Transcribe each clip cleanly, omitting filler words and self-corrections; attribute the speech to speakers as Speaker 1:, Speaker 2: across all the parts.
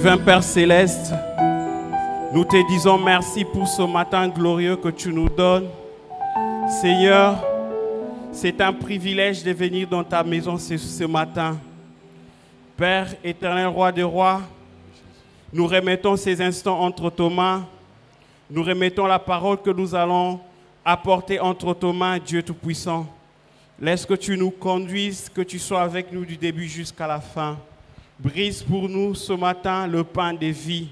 Speaker 1: Divin Père Céleste, nous te disons merci pour ce matin glorieux que tu nous donnes. Seigneur, c'est un privilège de venir dans ta maison ce matin. Père éternel, roi des rois, nous remettons ces instants entre tes mains. Nous remettons la parole que nous allons apporter entre tes mains, Dieu Tout-Puissant. Laisse que tu nous conduises, que tu sois avec nous du début jusqu'à la fin. Brise pour nous ce matin le pain de vie.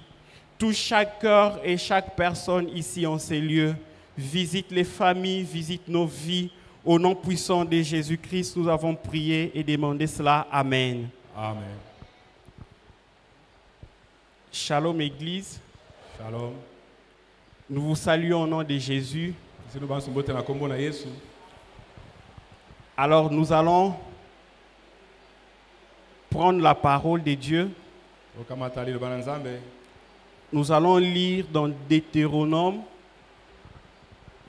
Speaker 1: Touche chaque cœur et chaque personne ici en ces lieux. Visite les familles, visite nos vies. Au nom puissant de Jésus-Christ, nous avons prié et demandé cela. Amen.
Speaker 2: Amen.
Speaker 1: Shalom Église.
Speaker 2: Shalom.
Speaker 1: Nous vous saluons au nom de Jésus. Alors nous allons prendre la parole de Dieu. Nous allons lire dans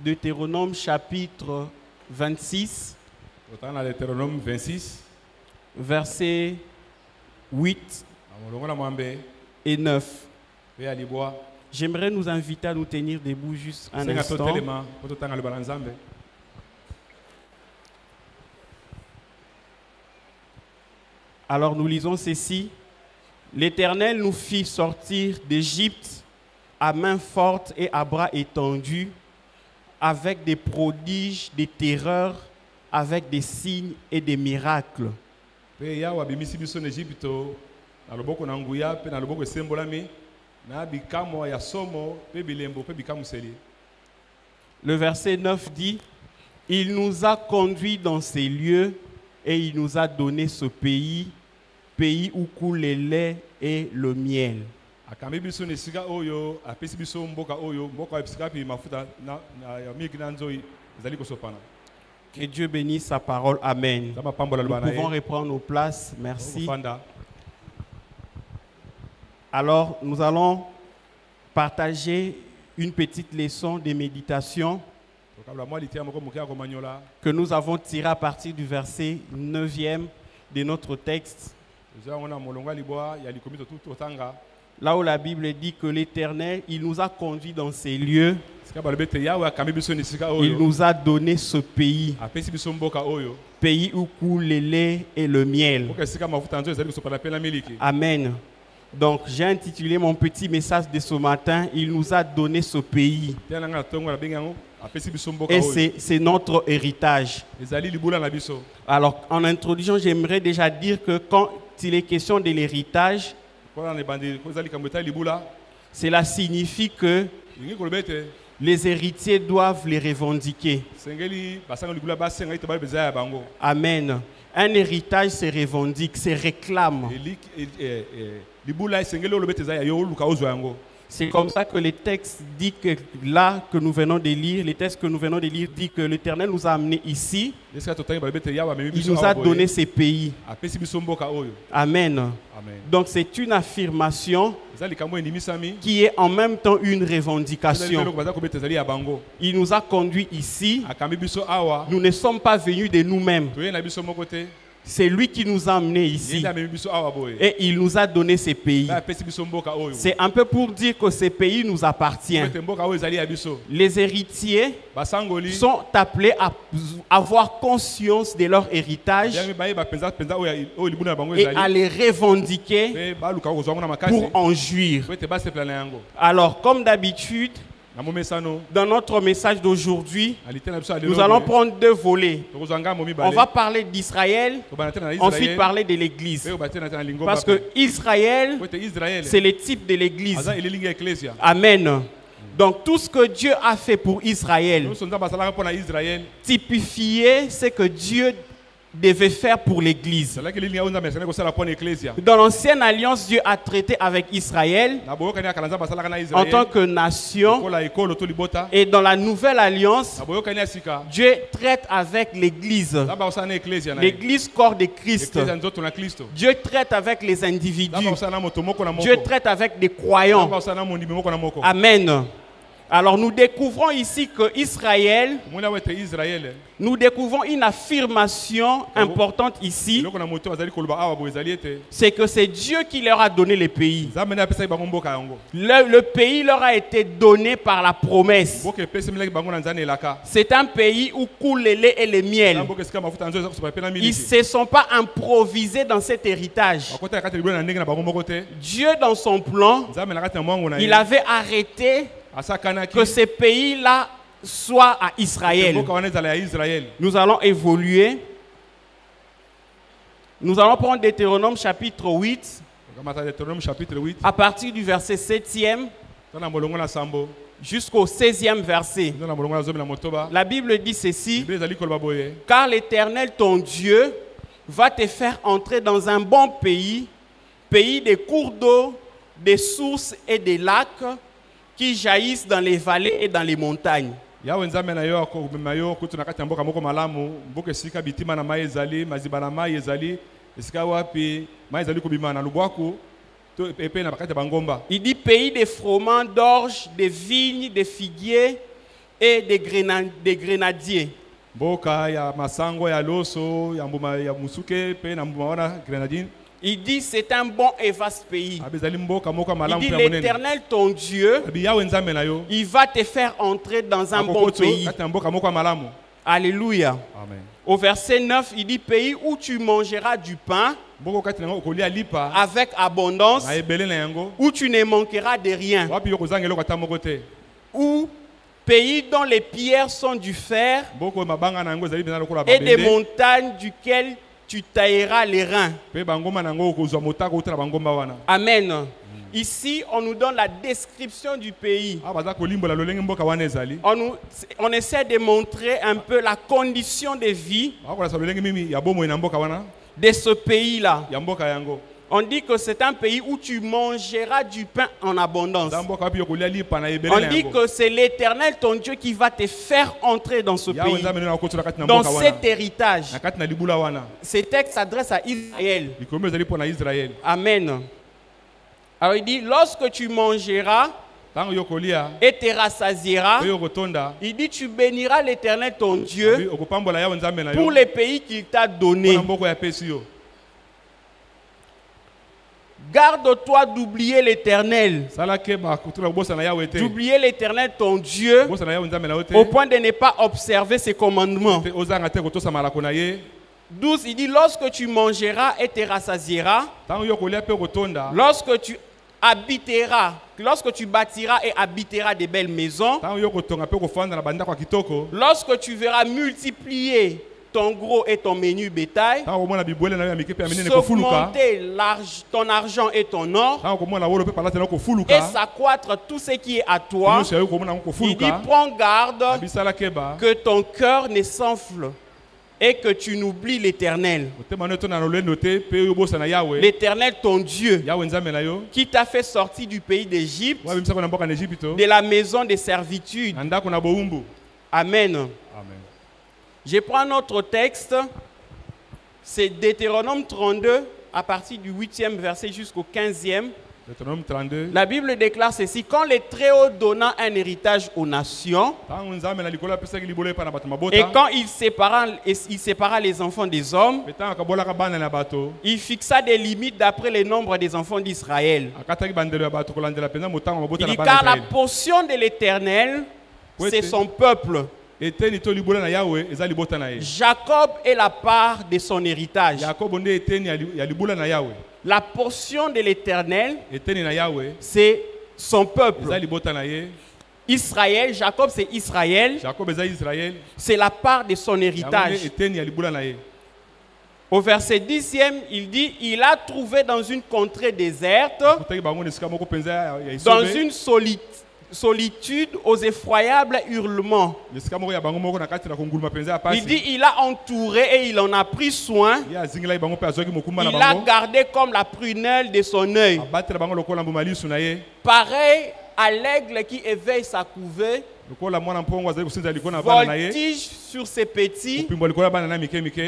Speaker 1: Deutéronome chapitre 26, versets 8 et 9. J'aimerais nous inviter à nous tenir debout juste un instant. Alors nous lisons ceci. L'Éternel nous fit sortir d'Égypte à main forte et à bras étendus, avec des prodiges, des terreurs, avec des signes et des miracles. Le verset 9 dit, « Il nous a conduits dans ces lieux et il nous a donné ce pays, pays où coule le lait et le miel. » Que Dieu bénisse sa parole. Amen. Nous pouvons reprendre nos places. Merci. Alors, nous allons partager une petite leçon de méditation que nous avons tirée à partir du verset 9e de notre texte. Là où la Bible dit que l'Éternel, il nous a conduits dans ces lieux. Il nous a donné ce pays. Pays où coule le lait et le miel. Amen. Donc, j'ai intitulé mon petit message de ce matin, il nous a donné ce pays. Et c'est notre héritage. Alors, en introduction, j'aimerais déjà dire que quand il est question de l'héritage, cela signifie que les héritiers doivent les revendiquer. Amen. Un héritage se revendique, se réclame. C'est comme ça que le texte dit que là que nous venons de lire, dit que l'Éternel nous a amenés ici. Il nous a donné ces pays. Amen. Donc c'est une affirmation qui est en même temps une revendication. Il nous a conduits ici. Nous ne sommes pas venus de nous-mêmes. C'est lui qui nous a amenés ici. Et il nous a donné ces pays. C'est un peu pour dire que ces pays nous appartiennent. Les héritiers sont appelés à avoir conscience de leur héritage et à les revendiquer pour en jouir. Alors, comme d'habitude, dans notre message d'aujourd'hui, nous allons prendre deux volets. On va parler d'Israël, ensuite parler de l'Église. Parce que Israël, c'est le type de l'Église. Amen. Donc tout ce que Dieu a fait pour Israël, typifié ce que Dieu devait faire pour l'Église. Dans l'ancienne alliance, Dieu a traité avec Israël en tant que nation. Et dans la nouvelle alliance, Dieu traite avec l'Église. L'Église corps de Christ. Dieu traite avec les individus. Dieu traite avec des croyants. Amen. Alors nous découvrons ici que Israël, nous découvrons une affirmation importante ici, c'est que c'est Dieu qui leur a donné les pays. Le pays leur a été donné par la promesse. C'est un pays où coule le lait et le miel. Ils ne se sont pas improvisés dans cet héritage. Dieu, dans son plan, il avait arrêté que ces pays-là soient à Israël. Nous allons évoluer. Nous allons prendre Deutéronome chapitre 8, à partir du verset 7e jusqu'au 16e verset. La Bible dit ceci: car l'Éternel, ton Dieu, va te faire entrer dans un bon pays, pays des cours d'eau, des sources et des lacs, qui jaillissent dans les vallées et dans les montagnes. Il dit pays des froment, d'orge, des vignes, des figuiers et des grenadiers. Il dit c'est un bon et vaste pays. Il dit l'Éternel ton Dieu, il va te faire entrer dans un bon pays. Alléluia.
Speaker 2: Amen.
Speaker 1: Au verset 9, il dit pays où tu mangeras du pain avec abondance, où tu ne manqueras de rien. Où pays dont les pierres sont du fer et des montagnes duquel tu tailleras les reins. Amen. Ici, on nous donne la description du pays. On essaie de montrer un peu la condition de vie de ce pays-là. On dit que c'est un pays où tu mangeras du pain en abondance. On dit que c'est l'Éternel, ton Dieu, qui va te faire entrer dans ce pays, dans cet héritage. Ce texte s'adresse à Israël. Amen. Alors il dit, lorsque tu mangeras et te rassasieras, il dit, tu béniras l'Éternel, ton Dieu, pour les pays qu'il t'a donnés. Garde-toi d'oublier l'Éternel, d'oublier l'Éternel ton Dieu, au point de ne pas observer ses commandements. 12, il dit, lorsque tu mangeras et te rassasieras, lorsque tu habiteras, lorsque tu bâtiras et habiteras des belles maisons, lorsque tu verras multiplier ton gros et ton menu bétail, s'augmenter ton argent et ton or, et s'accroître tout ce qui est à toi, il dit, prends garde que ton cœur ne s'enfle et que tu n'oublies l'Éternel. L'Éternel ton Dieu, qui t'a fait sortir du pays d'Égypte, de la maison de servitude. Amen. Je prends un autre texte, c'est Deutéronome 32, à partir du 8e verset jusqu'au 15e. La Bible déclare ceci: quand le Très-Haut donna un héritage aux nations, et quand il sépara les enfants des hommes, il fixa des limites d'après le nombre des enfants d'Israël. Il dit, car la portion de l'Éternel, c'est son peuple. Jacob est la part de son héritage. La portion de l'Éternel, c'est son peuple. Israël, Jacob c'est Israël, c'est la part de son héritage. Au verset 10e, il dit, il a trouvé dans une contrée déserte, dans une solitude aux effroyables hurlements. Il dit, il a entouré et il en a pris soin. Il a gardé comme la prunelle de son œil. Pareil à l'aigle qui éveille sa couvée, voltige sur ses petits,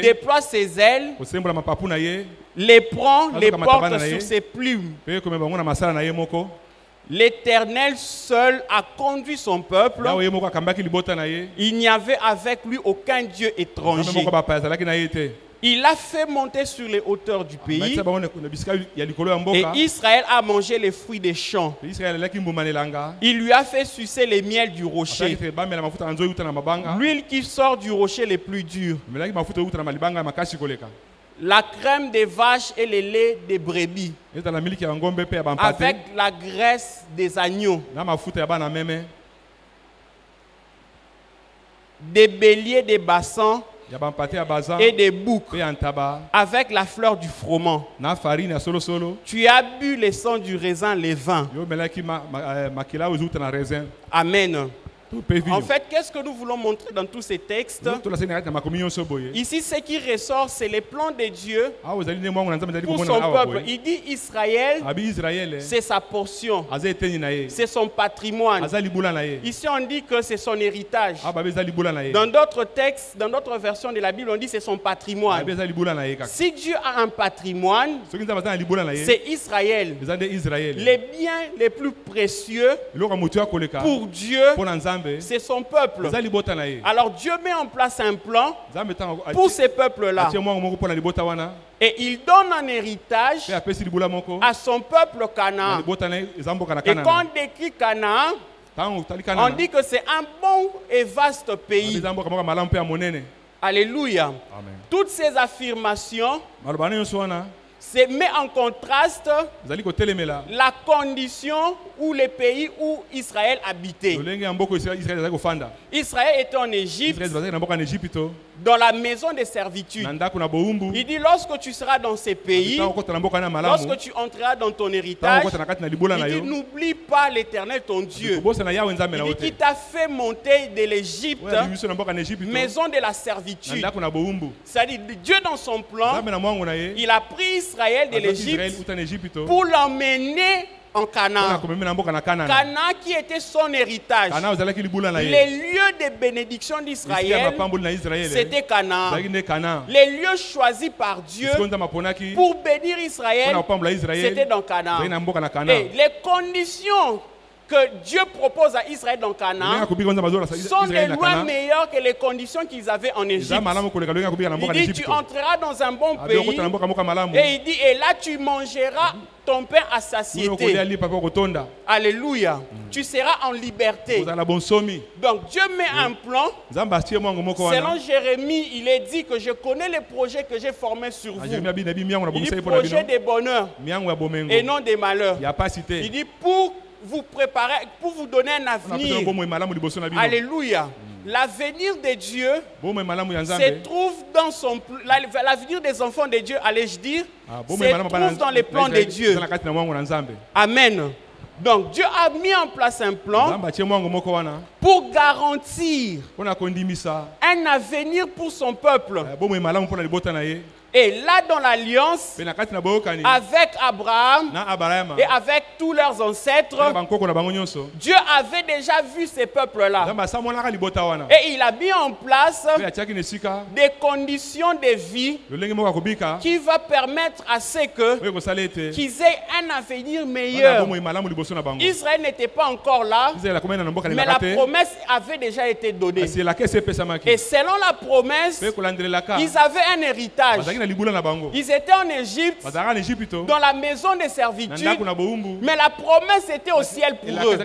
Speaker 1: déploie ses ailes, les prend, les porte sur ses plumes. L'Éternel seul a conduit son peuple. Il n'y avait avec lui aucun Dieu étranger. Il a fait monter sur les hauteurs du pays. Et Israël a mangé les fruits des champs. Il lui a fait sucer les miels du rocher. L'huile qui sort du rocher les plus durs. La crème des vaches et le lait des brebis. Avec la graisse des agneaux. Des béliers, des bassins. Et des boucs avec la fleur du froment. Tu as bu le sang du raisin, les vins. Amen. En fait, qu'est-ce que nous voulons montrer dans tous ces textes? Ici, ce qui ressort, c'est les plans de Dieu pour son peuple. Il dit Israël, c'est sa portion, c'est son patrimoine. Ici, on dit que c'est son héritage. Dans d'autres textes, dans d'autres versions de la Bible, on dit c'est son patrimoine. Si Dieu a un patrimoine, c'est Israël. Les biens les plus précieux pour Dieu, c'est son peuple. Alors Dieu met en place un plan pour ces peuples-là. Et il donne un héritage à son peuple Canaan. Et quand on décrit Canaan, on dit que c'est un bon et vaste pays. Alléluia. Amen. Toutes ces affirmations se met en contraste la condition ou le pays où Israël habitait. Israël était en Égypte, dans la maison de servitude. Il dit lorsque tu seras dans ces pays, lorsque tu entreras dans ton héritage, il dit n'oublie pas l'Éternel ton Dieu. Il dit qu'il t'a fait monter de l'Égypte, maison de la servitude. C'est-à-dire Dieu dans son plan, il a pris Israël de l'Égypte pour l'emmener en Canaan. Canaan qui était son héritage. Les lieux de bénédiction d'Israël, c'était Canaan. Les lieux choisis par Dieu pour bénir Israël, c'était dans Canaan. Et les conditions que Dieu propose à Israël dans Canaan sont de loin meilleures que les conditions qu'ils avaient en Égypte. Il dit tu entreras dans un bon pays et il dit et là tu mangeras ton pain à satiété. Alléluia. Tu seras en liberté. Donc Dieu met un plan. Selon Jérémie, il est dit que je connais les projets que j'ai formés sur vous. Il dit projets de bonheur et non de malheur. Il dit pour vous préparer, pour vous donner un avenir. Alléluia. L'avenir de Dieu se trouve dans son... L'avenir des enfants de Dieu, allais-je dire, se trouve dans les plans de Dieu. Amen. Donc Dieu a mis en place un plan pour garantir un avenir pour son peuple. Et là dans l'alliance avec Abraham et avec tous leurs ancêtres, Dieu avait déjà vu ces peuples-là. Et il a mis en place des conditions de vie qui vont permettre à ce qu'ils aient un avenir meilleur. Israël n'était pas encore là, mais la promesse avait déjà été donnée. Et selon la promesse, ils avaient un héritage. Ils étaient en Égypte, dans la maison de servitude, mais la promesse était au ciel pour eux.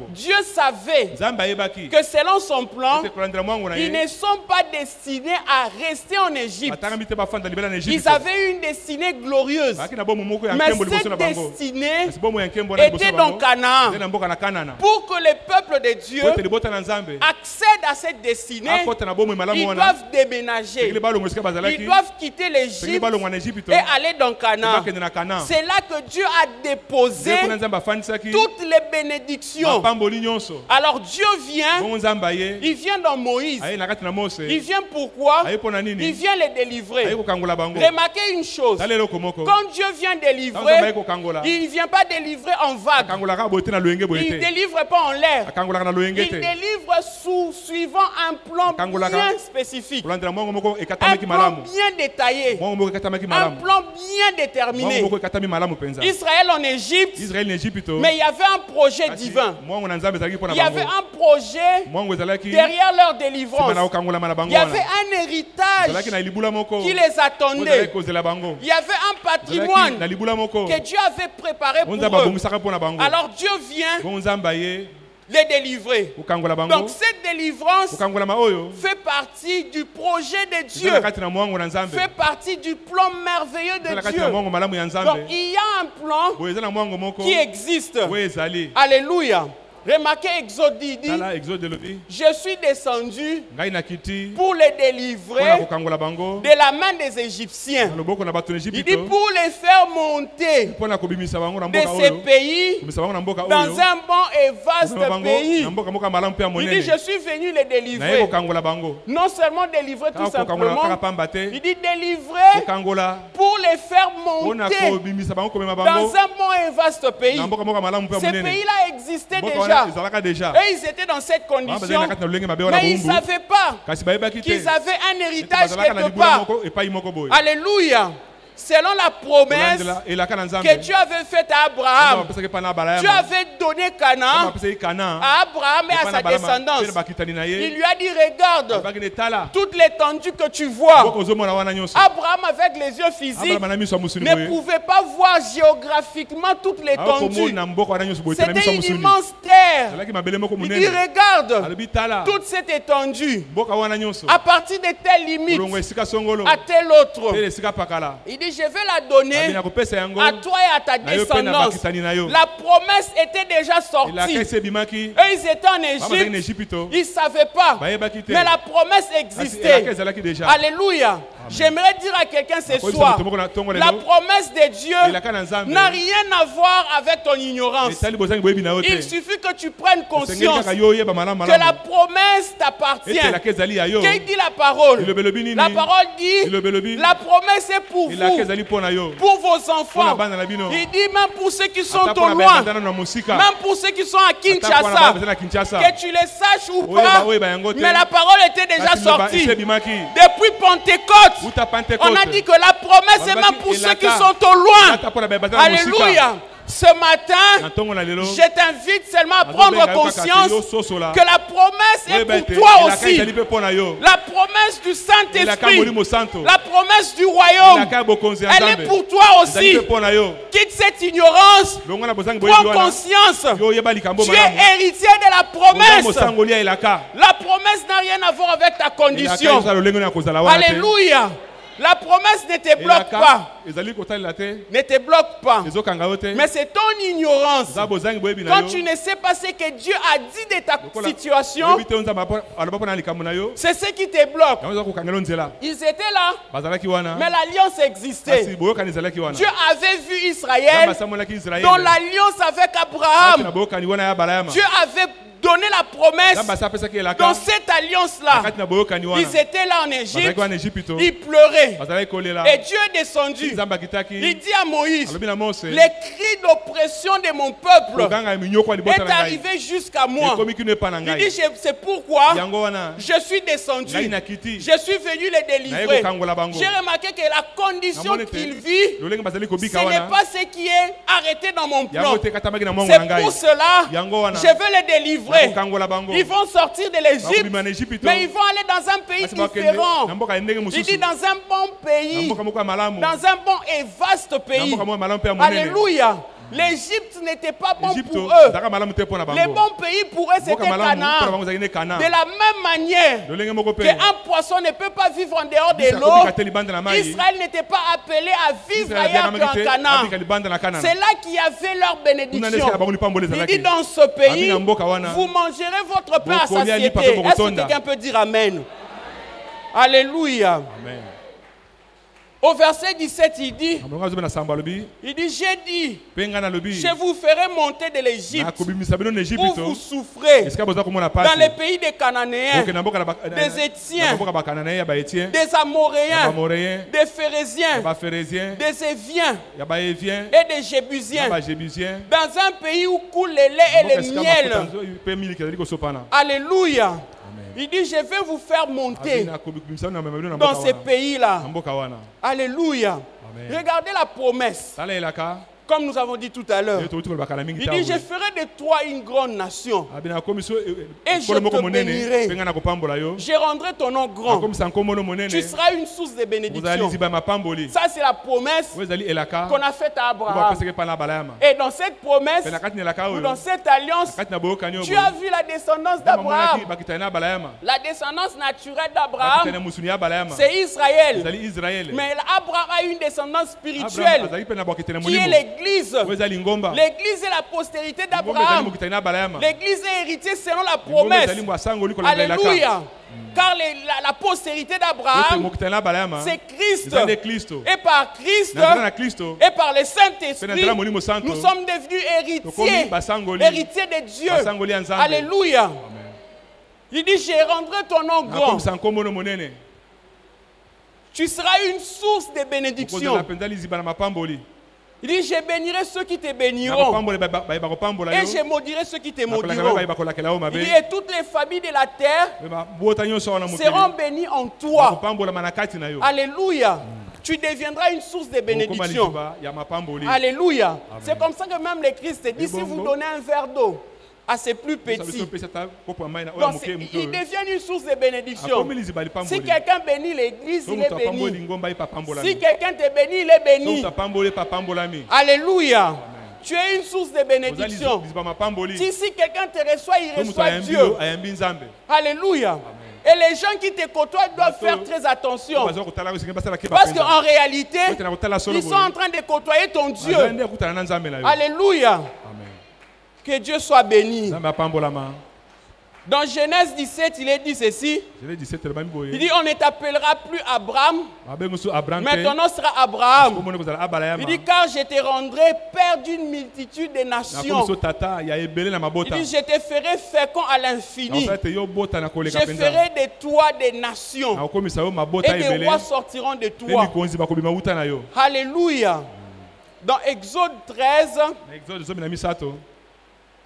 Speaker 1: Dieu savait que selon son plan, ils ne sont pas destinés à rester en Égypte. Ils avaient une destinée glorieuse. Mais cette destinée était dans Canaan. Pour que les peuples de Dieu accèdent à cette destinée, ils doivent déménager. Ils doivent quitter l'Égypte et aller dans Canaan. C'est là que Dieu a déposé toutes les bénédictions. Alors Dieu vient, il vient dans Moïse. Il vient pourquoi? Il vient les délivrer. Remarquez une chose, quand Dieu vient délivrer, il ne vient pas délivrer en vague. Il ne délivre pas en l'air. Il délivre suivant un plan bien spécifique, un plan bien déterminé. détaillé, un plan bien déterminé. Israël en Égypte, mais il y avait un projet divin. Il y avait un projet derrière leur délivrance. Il y avait un héritage qui les attendait. Il y avait un patrimoine que Dieu avait préparé pour eux. Alors Dieu vient les délivrer. Donc cette délivrance fait partie du projet de Dieu, fait partie du plan merveilleux de Dieu. Donc il y a un plan qui existe. Alléluia. Remarquez Exode dit, je suis descendu pour les délivrer de la main des Égyptiens. Il dit pour les faire monter de ces pays dans un bon et vaste pays. Il dit je suis venu les délivrer. Non seulement délivrer tout simplement, il dit délivrer pour les faire monter dans un bon et vaste pays. Ces pays-là existaient déjà. Et ils étaient dans cette condition, mais ils ne savaient pas qu'ils avaient un héritage quelque part. Alléluia. Selon la promesse que Dieu avait faite à Abraham, Dieu avait donné Canaan à Abraham et à sa descendance. Il lui a dit, regarde, toute l'étendue que tu vois. Abraham, avec les yeux physiques, ne pouvait pas voir géographiquement toute l'étendue. C'était une immense terre. Il dit, regarde, toute cette étendue, à partir de telle limite, à telle autre. Il dit, je vais la donner à toi et à ta descendance. La promesse était déjà sortie. Eux, ils étaient en Égypte. Ils ne savaient pas. Mais la promesse existait. Alléluia. J'aimerais dire à quelqu'un ce soir, la promesse de Dieu n'a rien à voir avec ton ignorance. Il suffit que tu prennes conscience que la promesse t'appartient. Qui dit la parole? La parole dit, la promesse est pour vous, pour vos enfants. Il dit même pour ceux qui sont au loin, même pour ceux qui sont à Kinshasa, que tu les saches ou pas, mais la parole était déjà sortie. Depuis Pentecôte, on a dit que la promesse est même pour ceux qui sont au loin. Alléluia. Ce matin, je t'invite seulement à prendre conscience que la promesse est pour toi aussi. La promesse du Saint-Esprit, la promesse du royaume, elle est pour toi aussi. Quitte cette ignorance, prends conscience. Tu es héritier de la promesse. La promesse n'a rien à voir avec ta condition. Alléluia. La promesse ne te bloque pas. Ne te bloque pas. Mais c'est ton ignorance. Quand tu ne sais pas ce que Dieu a dit de ta situation, c'est ce qui te bloque. Ils étaient là, mais l'alliance existait. Dieu avait vu Israël dans l'alliance avec Abraham. Dieu avait donné la promesse dans cette alliance-là. Ils étaient là en Égypte, ils pleuraient. Et Dieu est descendu. Il dit à Moïse, les cris d'oppression de mon peuple est arrivé jusqu'à moi. Il dit, c'est pourquoi je suis descendu. Je suis venu les délivrer. J'ai remarqué que la condition qu'il vit, ce n'est pas ce qui est arrêté dans mon plan. C'est pour cela que je veux les délivrer. Ils vont sortir de l'Égypte, mais ils vont aller dans un pays différent. Il dit dans un bon pays, dans un bon et vaste pays. Alléluia. L'Égypte n'était pas bon pour eux. Les bons pays pour eux, c'était Canaan. De la même manière qu'un poisson ne peut pas vivre en dehors de l'eau, Israël n'était pas appelé à vivre ailleurs qu'en Canaan. C'est là qu'il y avait leur bénédiction. Il dit dans ce pays, vous mangerez votre pain à satiété. Est-ce que quelqu'un peut dire Amen? Alléluia. Amen. Au verset 17, il dit, j'ai dit, je vous ferai monter de l'Égypte où vous souffrez dans les pays des Cananéens, des Étiens, des Amoréens, des Phérésiens, des Éviens et des Jébusiens, dans un pays où coule le lait et le miel. Alléluia. Il dit, je vais vous faire monter dans ces pays-là. Alléluia. Regardez la promesse. Comme nous avons dit tout à l'heure. Il dit, je ferai de toi une grande nation. Et je te bénirai. Je rendrai ton nom grand. Tu seras une source de bénédiction. Ça, c'est la promesse qu'on a faite à Abraham. Et dans cette promesse, ou dans cette alliance, tu as vu la descendance d'Abraham. La descendance naturelle d'Abraham, c'est Israël. Mais Abraham a une descendance spirituelle qui est l'Église. L'église est la postérité d'Abraham. L'église est héritée selon la promesse. Alléluia. Car la postérité d'Abraham, c'est Christ. Et par Christ et par le Saint-Esprit, nous sommes devenus héritiers de Dieu. Alléluia. Il dit, je rendrai ton nom grand. Tu seras une source de bénédiction. Il dit, je bénirai ceux qui te béniront. Et je maudirai ceux qui te maudiront. Il dit, et toutes les familles de la terre seront bénies en toi. Alléluia. Tu deviendras une source de bénédiction. Alléluia. C'est comme ça que même le Christ dit, si vous donnez un verre d'eau à ses plus petits, donc il devient une source de bénédiction. Si quelqu'un bénit l'église, il est béni. Si quelqu'un te bénit, il est béni. Alléluia. Tu es une source de bénédiction. Si quelqu'un te reçoit, il reçoit Dieu. Alléluia. Et les gens qui te côtoient doivent faire très attention. Parce qu'en réalité, ils sont en train de côtoyer ton Dieu. Alléluia. Que Dieu soit béni. Dans Genèse 17, il est dit ceci. Il dit, on ne t'appellera plus Abraham, mais ton nom sera Abraham. Il dit, car je te rendrai père d'une multitude de nations. Il dit, je te ferai fécond à l'infini. Je ferai de toi des nations. Et des rois sortiront de toi. Alléluia. Dans Exode 13,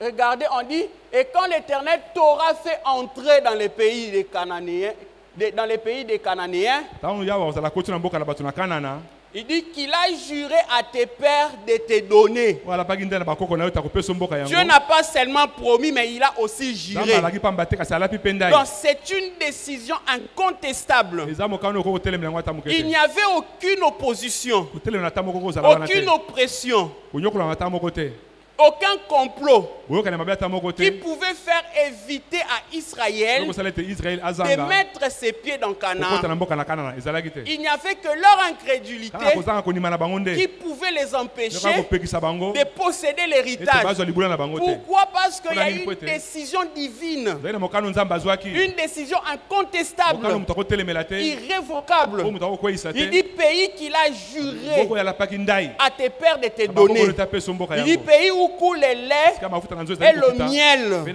Speaker 1: regardez, on dit, et quand l'Éternel t'aura fait entrer dans les pays des Cananéens, il dit qu'il a juré à tes pères de te donner. Dieu n'a pas seulement promis, mais il a aussi juré. Donc c'est une décision incontestable. Il n'y avait aucune opposition, aucune oppression, aucun complot qui pouvait faire éviter à Israël de mettre ses pieds dans Canaan. Il n'y avait que leur incrédulité qui pouvait les empêcher de posséder l'héritage. Pourquoi? Parce qu'il y a une décision divine, une décision incontestable, irrévocable. Il dit pays qu'il a juré à tes pères de te donner. Il dit pays où coule le lait et le miel.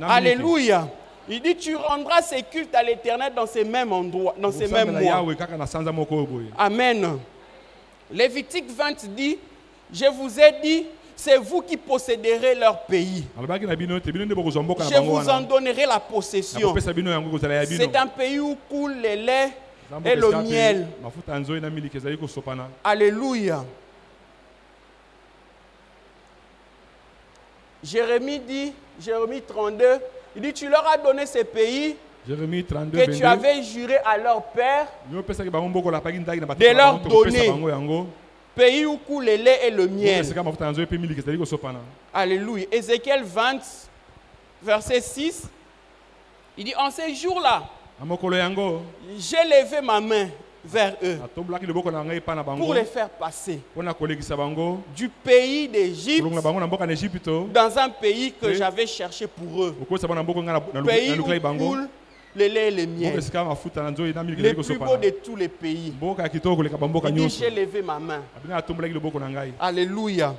Speaker 1: Alléluia. Il dit, tu rendras ces cultes à l'Éternel dans ces mêmes endroits, dans ces mêmes mois. Amen. Lévitique 20 dit, je vous ai dit, c'est vous qui posséderez leur pays. Je vous en donnerai la possession. C'est un pays où coule le lait et le miel. Alléluia. Jérémie dit, Jérémie 32, il dit, tu leur as donné ces pays que tu avais juré à leur père de leur donner. Pays où coule le lait et le miel. Alléluia. Ézéchiel 20, verset 6, il dit, en ces jours-là, j'ai levé ma main vers eux pour les faire passer du pays d'Égypte dans un pays que j'avais cherché pour eux, pays où coule le lait et le miel, le plus beau de tous les pays. Il dit, j'ai levé ma main, alléluia,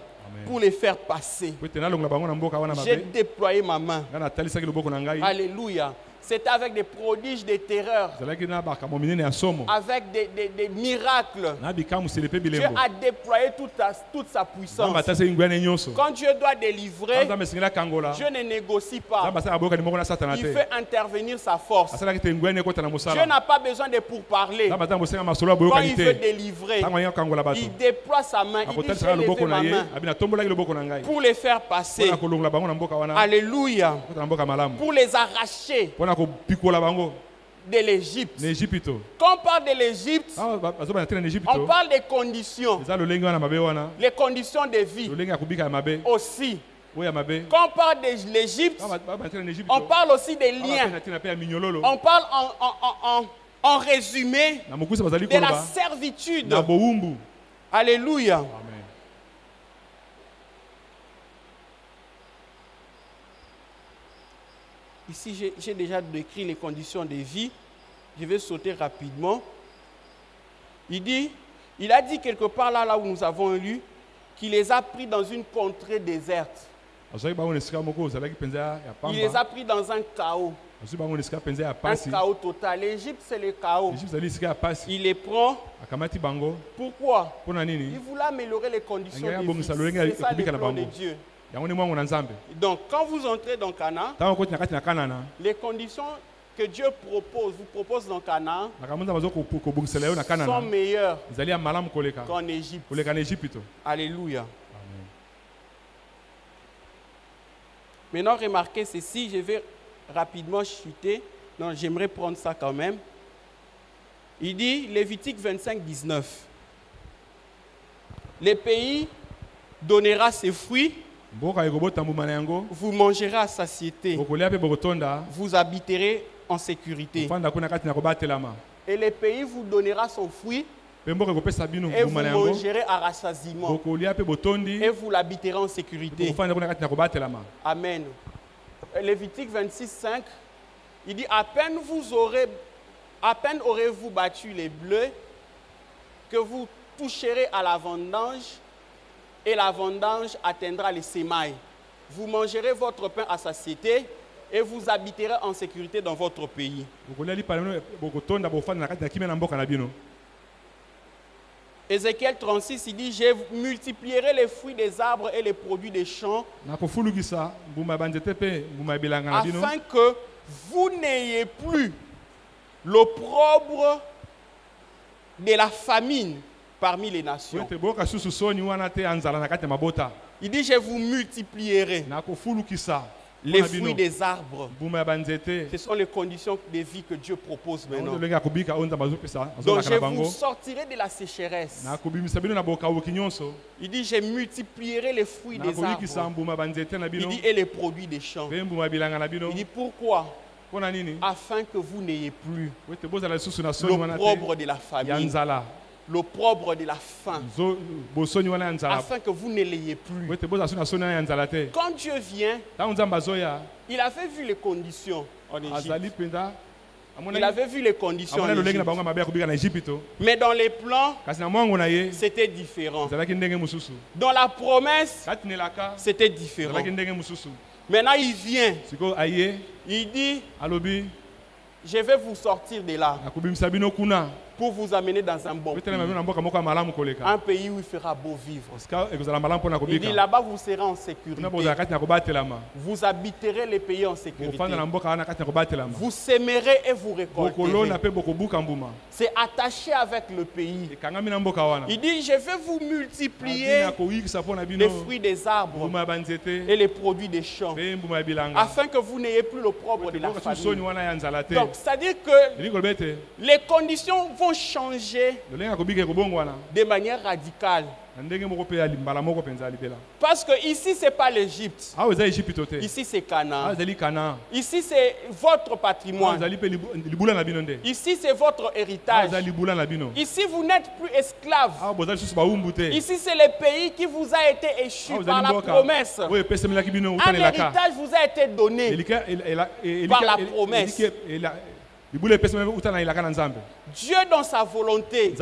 Speaker 1: pour les faire passer. J'ai déployé ma main, alléluia, C'était avec des prodiges, des terreurs, avec des miracles. Dieu a déployé toute sa puissance. Quand Dieu doit délivrer, Dieu ne négocie pas. Il fait intervenir sa force. Dieu n'a pas besoin de pourparler. Quand il veut délivrer, il déploie sa main. Il dit, j'ai levé ma main pour les faire passer. Alléluia. Pour les arracher de l'Égypte. Quand on parle de l'Égypte, on parle des conditions. Les conditions de vie aussi. Quand on parle de l'Égypte, on parle aussi des liens. On parle en résumé de la servitude. Alléluia. Amen. Ici, j'ai déjà décrit les conditions de vie. Je vais sauter rapidement. Il a dit quelque part là où nous avons lu, qu'il les a pris dans une contrée déserte. Il les a pris dans un chaos. Un chaos total. L'Égypte, c'est le chaos. Il les prend. Pourquoi? Il voulait améliorer les conditions de vie. C'est ça le plan de Dieu. Donc, quand vous entrez dans Canaan, les conditions que Dieu vous propose dans Canaan, sont meilleures qu'en Égypte. Alléluia. Maintenant, remarquez ceci, je vais rapidement chuter. Non, j'aimerais prendre ça quand même. Il dit, Lévitique 25, 19. Le pays donnera ses fruits. Vous mangerez à satiété. Vous habiterez en sécurité. Et le pays vous donnera son fruit. Et vous mangerez à rassasiement. Et vous l'habiterez en sécurité. Amen. Lévitique 26, 5. Il dit, à peine aurez-vous battu les bleus, que vous toucherez à la vendange, et la vendange atteindra les semailles. Vous mangerez votre pain à satiété et vous habiterez en sécurité dans votre pays. Ézéchiel 36, il dit, je multiplierai les fruits des arbres et les produits des champs, afin que vous n'ayez plus l'opprobre de la famine parmi les nations. Il dit, je vous multiplierai les fruits des arbres. Ce sont les conditions de vie que Dieu propose maintenant. Donc je vous sortirai de la sécheresse. Il dit, je multiplierai les fruits des arbres. Il dit, et les produits des champs. Il dit, pourquoi? Afin que vous n'ayez plus l'opprobre de la famine, l'opprobre de la faim, afin que vous ne l'ayez plus. Quand Dieu vient, il avait vu les conditions en Égypte. Il avait vu les conditions en Égypte. Mais dans les plans, c'était différent. Dans la promesse, c'était différent. Maintenant, il vient. Il dit, je vais vous sortir de là pour vous amener dans un bon pays. Un pays où il fera beau vivre. Il dit, là-bas, vous serez en sécurité. Vous habiterez les pays en sécurité. Vous sèmerez et vous récolterez. C'est attaché avec le pays. Il dit, je vais vous multiplier les fruits des arbres et les produits des champs, afin que vous n'ayez plus l'opprobre de la famine. Donc, c'est-à-dire que les conditions vont changer de manière radicale. Parce que ici, ce n'est pas l'Égypte. Ici, c'est Canaan. Ici, c'est votre patrimoine. Ici, c'est votre héritage. Ici, vous n'êtes plus esclave. Ici, c'est le pays qui vous a été échu par la promesse. Un héritage vous a été donné par la promesse. Dieu, dans sa volonté,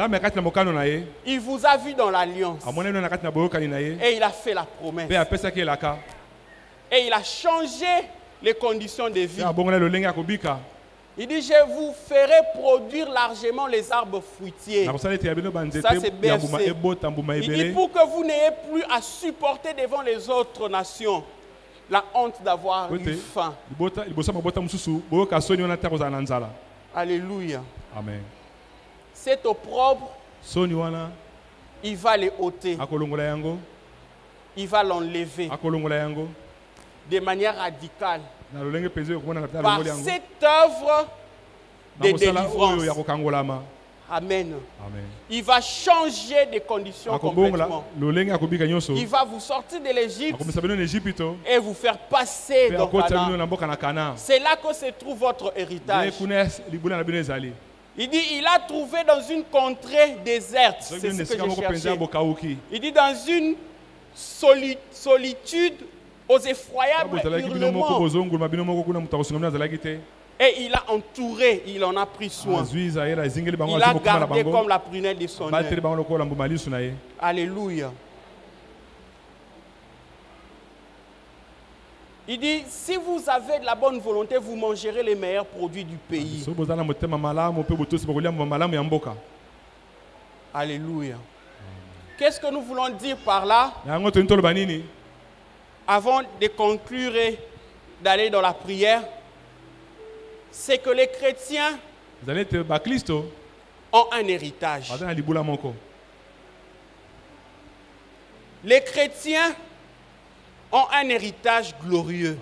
Speaker 1: il vous a vu dans l'alliance et il a fait la promesse et il a changé les conditions de vie.
Speaker 2: Ya bongola lo lenga kobika.
Speaker 1: Il dit, je vous ferai produire largement les arbres fruitiers. Ça, c'est bercé. Il dit, pour que vous n'ayez plus à supporter devant les autres nations la honte d'avoir eu faim. Alléluia.
Speaker 2: Amen.
Speaker 1: Cet opprobre, il va les ôter. Il va l'enlever de manière radicale. Par cette œuvre de délivrance. Amen. Il va changer de conditions complètement. Il va vous sortir de l'Égypte et vous faire passer dans Canaan. C'est là que se trouve votre héritage. Il dit, il a trouvé dans une contrée déserte. C'est ce que j'ai cherché. Il dit, dans une solitude aux effroyables hurlements. Et il a entouré, il en a pris soin. Il a gardé comme la prunelle de son œil. Alléluia. Il dit, si vous avez de la bonne volonté, vous mangerez les meilleurs produits du pays. Alléluia. Qu'est-ce que nous voulons dire par là? Avant de conclure et d'aller dans la prière, c'est que les chrétiens ont un héritage. Les chrétiens ont un héritage glorieux.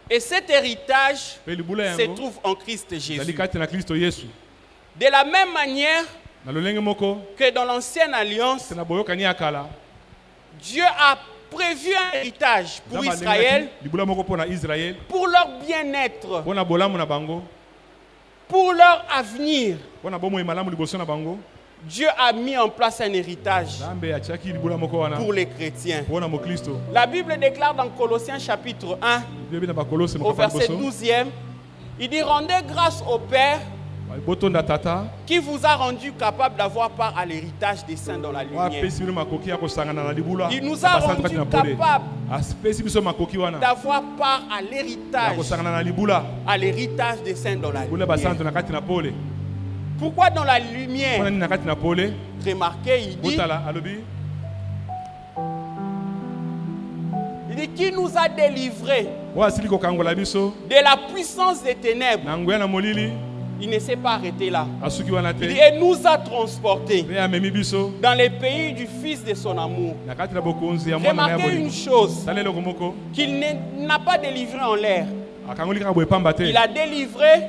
Speaker 1: Et cet héritage se trouve en Christ Jésus. De la même manière que dans l'ancienne alliance, Dieu a prévu un héritage pour Israël, pour leur bien-être, pour leur avenir. Dieu a mis en place un héritage pour les chrétiens. La Bible déclare dans Colossiens chapitre 1, au verset 12e, il dit, rendez grâce au Père qui vous a rendu capable d'avoir part à l'héritage des saints dans la lumière. Il nous a rendu capable d'avoir part à l'héritage des saints dans la lumière. Pourquoi dans la lumière? Remarquez, il dit qui nous a délivrés de la puissance des ténèbres. Il ne s'est pas arrêté là. Il dit, et nous a transportés dans les pays du Fils de son amour. Remarquez une chose, qu'il n'a pas délivré en l'air. Il a délivré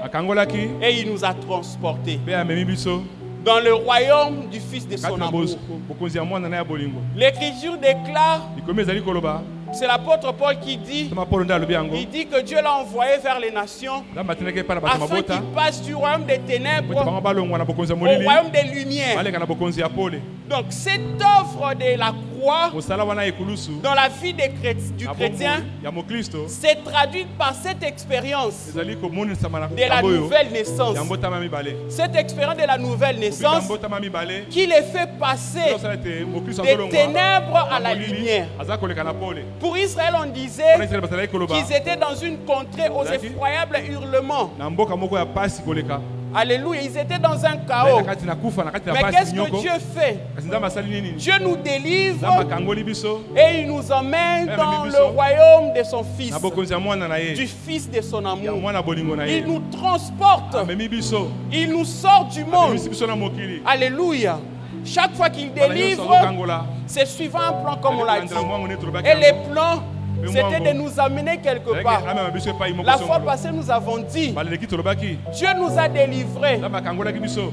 Speaker 1: et il nous a transportés dans le royaume du Fils de son amour. L'Écriture déclare, c'est l'apôtre Paul qui dit, il dit que Dieu l'a envoyé vers les nations afin qu'il passe du royaume des ténèbres au royaume des lumières. Donc cette œuvre de la croix dans la vie du chrétien s'est traduite par cette expérience de la nouvelle naissance. Cette expérience de la nouvelle naissance qui les fait passer des ténèbres à la lumière. Pour Israël, on disait qu'ils étaient dans une contrée aux effroyables hurlements. Alléluia, ils étaient dans un chaos. Mais qu'est-ce que Dieu fait? Dieu nous délivre et il nous emmène dans le royaume de son Fils, du Fils de son amour. Il nous transporte, il nous sort du monde. Alléluia. Chaque fois qu'il délivre, c'est suivant un plan comme on l'a dit. Et les plans, c'était de nous amener quelque part. La fois passée, nous avons dit, Dieu nous a délivrés.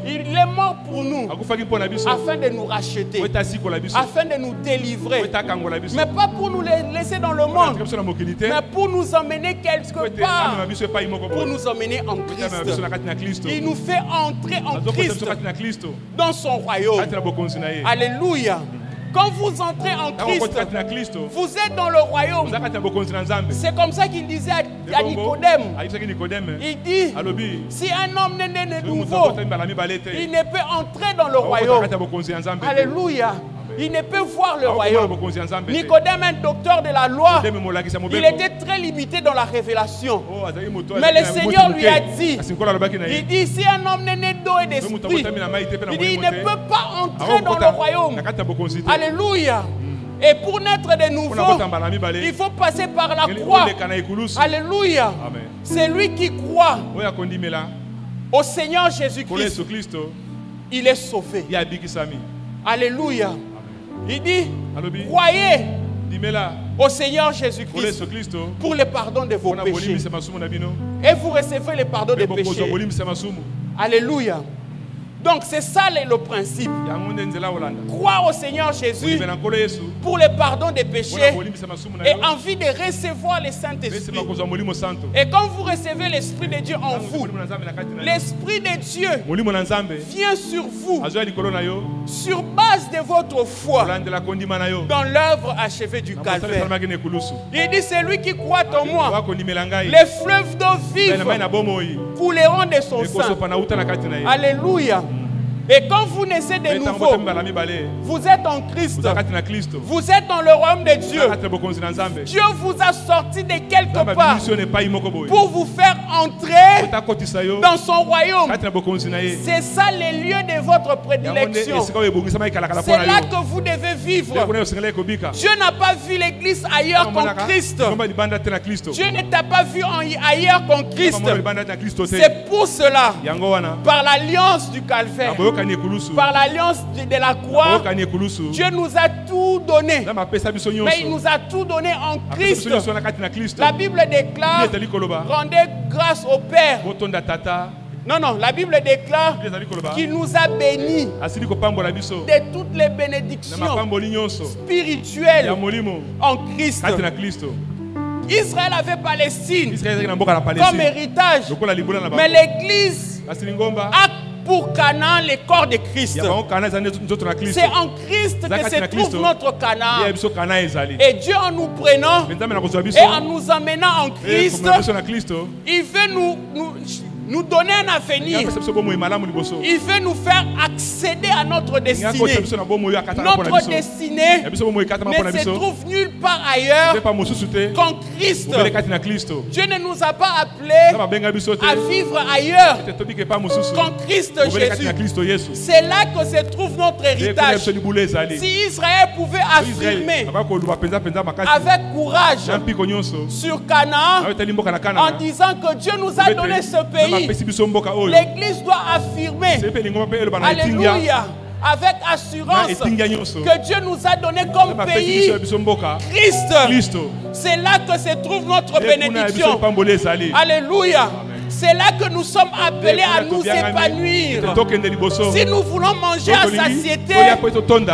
Speaker 1: Il est mort pour nous, afin de nous racheter, afin de nous délivrer. Mais pas pour nous laisser dans le monde, mais pour nous emmener quelque part, pour nous emmener en Christ. Il nous fait entrer en Christ, dans son royaume. Alléluia. Quand vous entrez en Christ, vous êtes dans le royaume. C'est comme ça qu'il disait à Nicodème. Il dit, si un homme n'est né de nouveau, il ne peut entrer dans le royaume. Alléluia. Il ne peut voir le royaume. Nicodème, un docteur de la loi, il était très limité dans la révélation. Mais le Seigneur lui a dit, il dit, si un homme n'est né d'eau et d'esprit, il dit, il ne peut pas entrer dans le royaume. Alléluia. Et pour naître de nouveau, il faut passer par la croix. Alléluia. C'est lui qui croit au Seigneur Jésus-Christ. Il est sauvé. Alléluia. Il dit, croyez au Seigneur Jésus-Christ pour le pardon de vos péchés. Et vous recevez le pardon des péchés. Alléluia. Donc c'est ça le principe. Croire au Seigneur Jésus pour le pardon des péchés et envie de recevoir le Saint-Esprit. Et quand vous recevez l'Esprit de Dieu en vous, l'Esprit de Dieu vient sur vous sur base de votre foi dans l'œuvre achevée du Calvaire. Il dit, c'est lui qui croit en moi, les fleuves d'eau vive couleront de son sang. Alléluia. Et quand vous naissez de nouveau, vous êtes en Christ. Vous êtes dans le royaume de Dieu. Dieu vous a sorti de quelque part pour vous faire entrer dans son royaume. C'est ça le lieu de votre prédilection. C'est là que vous devez vivre. Dieu n'a pas vu l'église ailleurs qu'en Christ. Dieu ne t'a pas vu ailleurs qu'en Christ. C'est pour cela, par l'alliance du Calvaire, par l'alliance de la croix, Dieu nous a tout donné. Mais il nous a tout donné en Christ. La Bible déclare, rendez grâce au Père. Non, la Bible déclare qu'il nous a bénis de toutes les bénédictions spirituelles en Christ. Israël avait Palestine comme héritage, mais l'Église a pour Canaan le corps de Christ. C'est en Christ que se trouve notre Canaan. Et Dieu, en nous prenant et en nous emmenant en Christ, il veut nous donner un avenir. Il veut nous faire accéder à notre destinée. Notre destinée ne se trouve nulle part ailleurs qu'en Christ. Dieu ne nous a pas appelés à vivre ailleurs qu'en Christ Jésus. C'est là que se trouve notre héritage. Si Israël pouvait affirmer avec courage sur Canaan en disant que Dieu nous a donné ce pays, l'Église doit affirmer, alléluia, avec assurance que Dieu nous a donné comme pays Christ. C'est là que se trouve notre bénédiction. Alléluia. C'est là que nous sommes appelés à nous épanouir. Si nous voulons manger à satiété,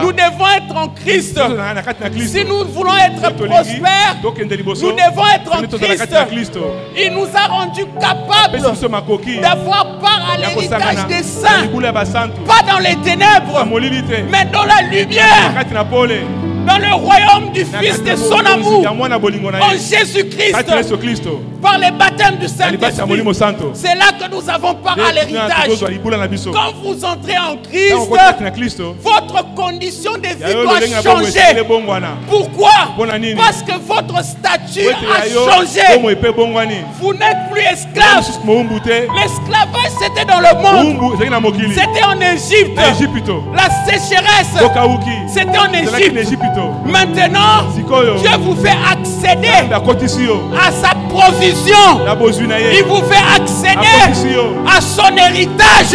Speaker 1: nous devons être en Christ. Si nous voulons être prospères, nous devons être en Christ. Il nous a rendus capables d'avoir part à l'héritage des saints, pas dans les ténèbres, mais dans la lumière, dans le royaume du Fils de son amour, en Jésus-Christ, par le baptême du Saint-Esprit. C'est là que nous avons part à l'héritage. Quand vous entrez en Christ, votre condition de vie doit changer. Pourquoi? Parce que votre statut a changé. Vous n'êtes plus esclave. L'esclavage, c'était dans le monde. C'était en Égypte. La sécheresse, c'était en Égypte. Maintenant, Dieu vous fait accéder à sa provision. Il vous fait accéder à son héritage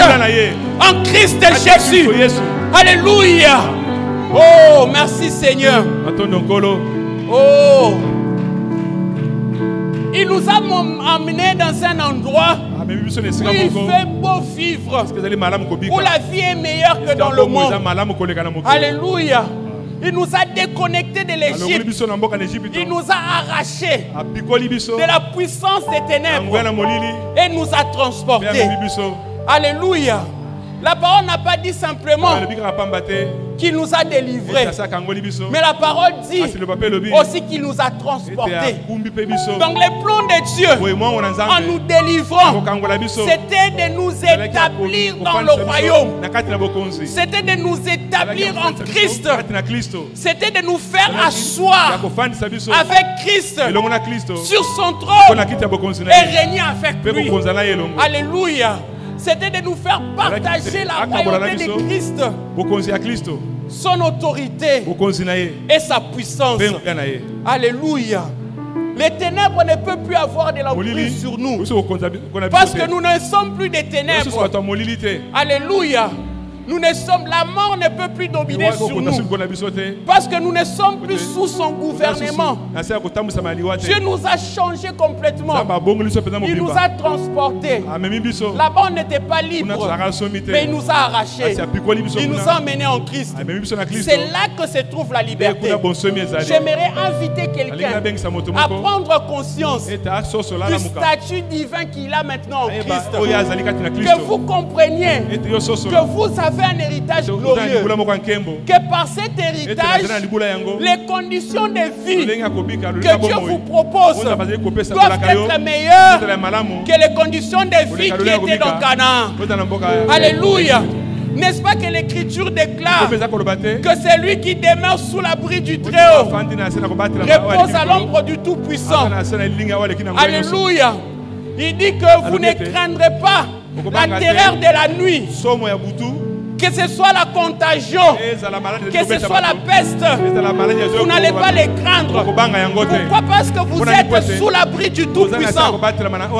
Speaker 1: en Christ Jésus. Alléluia. Oh, merci Seigneur. Oh, il nous a emmenés dans un endroit où il fait beau vivre, où la vie est meilleure que dans le monde. Alléluia. Il nous a déconnectés de l'Égypte. Il nous a arrachés de la puissance des ténèbres et nous a transportés. Alléluia. La parole n'a pas dit simplement qu'il nous a délivrés. Mais la parole dit aussi qu'il nous a transportés. Donc les plans de Dieu en nous délivrant, c'était de nous établir dans le royaume. C'était de nous établir en Christ. C'était de nous faire asseoir avec Christ sur son trône et régner avec lui. Alléluia. C'était de nous faire partager la royauté de Christ, son autorité et sa puissance. Alléluia. Les ténèbres ne peuvent plus avoir de l'emprise sur nous parce que nous ne sommes plus des ténèbres. Alléluia. Nous ne sommes, la mort ne peut plus dominer sur nous parce que nous ne sommes plus sous son gouvernement. Dieu nous a changé complètement. Il nous a transportés. Là-bas on n'était pas libre, mais il nous a arrachés. Il nous a emmenés en Christ. C'est là que se trouve la liberté. J'aimerais inviter quelqu'un à prendre conscience du statut divin qu'il a maintenant en Christ. Que vous compreniez que vous avez un héritage glorieux, que par cet héritage les conditions de vie que Dieu vous propose doivent être meilleures que les conditions de vie qui étaient dans Canaan. Alléluia. N'est-ce pas que l'Écriture déclare que c'est lui qui demeure sous l'abri du Très-Haut repose à l'ombre du Tout-Puissant. Alléluia. Il dit que vous ne craindrez pas la terreur de la nuit, que ce soit la contagion, que ce soit la peste, vous n'allez pas les craindre. Pourquoi? Parce que vous êtes sous l'abri du Tout-Puissant.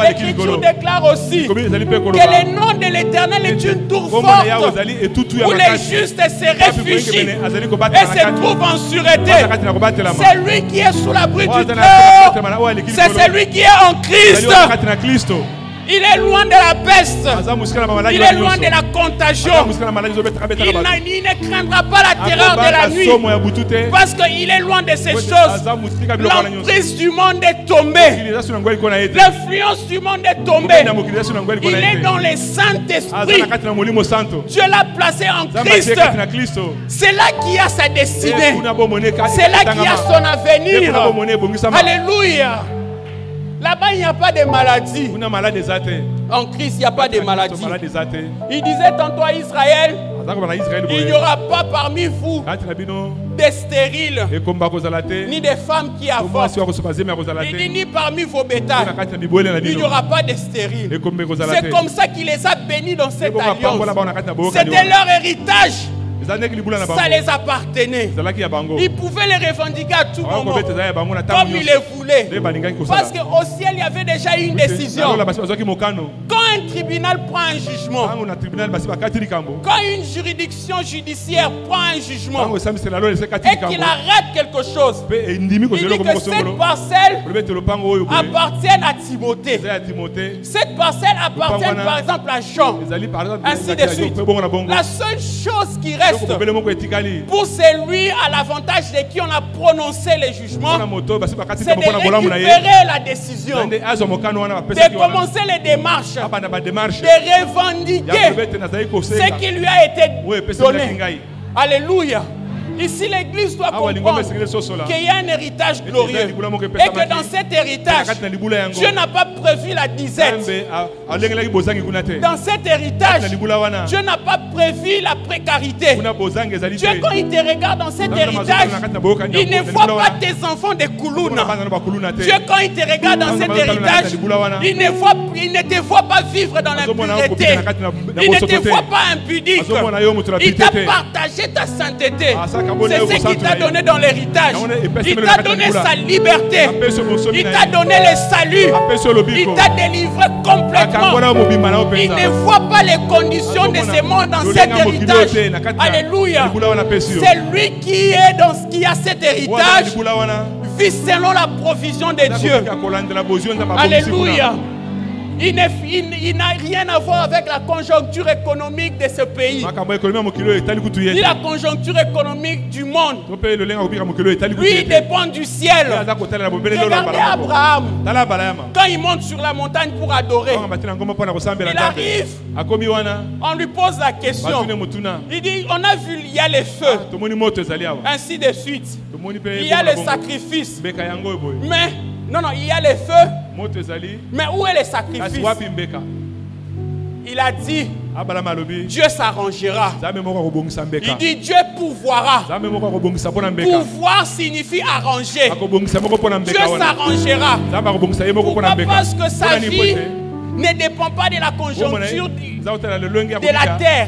Speaker 1: L'Écriture déclare aussi que le nom de l'Éternel est une tour forte où les justes se réfugient et se trouvent en sûreté. C'est lui qui est sous l'abri du Très-Haut. C'est celui qui est en Christ. Il est loin de la peste. Il est loin de la contagion. Il ne craindra pas la terreur de la nuit parce qu'il est loin de ces choses. L'emprise du monde est tombée. L'influence du monde est tombée. Il est dans le Saint-Esprit. Dieu l'a placé en Christ. C'est là qu'il y a sa destinée. C'est là qu'il y a son avenir. Alléluia. Là-bas, il n'y a pas de maladie. En Christ, il n'y a pas de maladie. Il disait tantôt à Israël, il n'y aura pas parmi vous des stériles, ni des femmes qui avortent. Il dit ni parmi vos bétails. Il n'y aura pas de stériles. C'est comme ça qu'il les a bénis dans cette alliance. C'était leur héritage. Ça les appartenait. Ils pouvaient les revendiquer à tout moment comme ils le voulaient. Parce qu'au ciel il y avait déjà une décision. Quand un tribunal prend un jugement, quand une juridiction judiciaire prend un jugement et qu'il arrête quelque chose, il dit que cette parcelle appartient à Timothée. Cette parcelle appartient par exemple à Jean. Ainsi de suite. La seule chose qui reste pour celui à l'avantage de qui on a prononcé les jugements, c'est de récupérer la décision, de commencer les démarches, de revendiquer ce qui lui a été donné. Alléluia. Ici, l'Église doit comprendre qu'il y a un héritage glorieux et que dans cet héritage, Dieu n'a pas prévu la disette. Dans cet héritage, Dieu n'a pas prévu la précarité. Dieu, quand il te regarde dans cet héritage, il ne voit pas tes enfants de Koulouna. Dieu, quand il te regarde dans cet héritage, il ne te voit pas vivre dans l'impureté. Il ne te voit pas impudique. Il t'a partagé ta sainteté. C'est ce qu'il t'a donné dans l'héritage. Il t'a donné sa liberté. Il t'a donné le salut. Il t'a délivré complètement. Il ne voit pas les conditions de ce monde dans cet héritage. Alléluia. C'est lui qui est dans ce qui a cet héritage. Vit selon la provision de Dieu. Alléluia. Il n'a rien à voir avec la conjoncture économique de ce pays. Ni la conjoncture économique du monde. Lui, il dépend du ciel. Regardez Abraham. Quand il monte sur la montagne pour adorer, il arrive. On lui pose la question. Il dit, on a vu, il y a les feux. Ainsi de suite. Il y a les sacrifices. Mais, non, il y a les feux. Mais où est le sacrifice? Il a dit, Dieu s'arrangera. Il dit, Dieu pourvoira. Pouvoir signifie arranger. Dieu s'arrangera. Pourquoi? Parce que sa vie ne dépend pas de la conjoncture de la terre.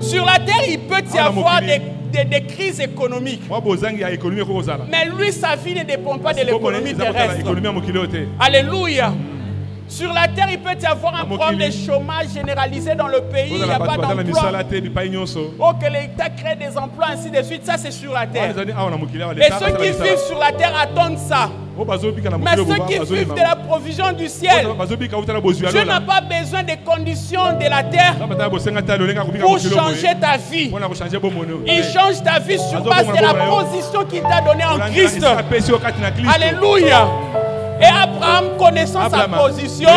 Speaker 1: Sur la terre, il peut y avoir des crises économiques. Mais lui, sa vie ne dépend pas de l'économie terrestre. Alléluia. Sur la terre, il peut y avoir un problème de chômage généralisé dans le pays. Il n'y a pas d'emploi. Oh, que l'État crée des emplois, ainsi de suite. Ça, c'est sur la terre. Et ceux qui vivent sur la terre attendent ça. Mais ceux qui vivent de la provision du ciel, Dieu n'a pas besoin des conditions de la terre pour changer ta vie. Il change ta vie sur base de la position qu'il t'a donnée en Christ. Alléluia. Et Abraham, connaissant sa position,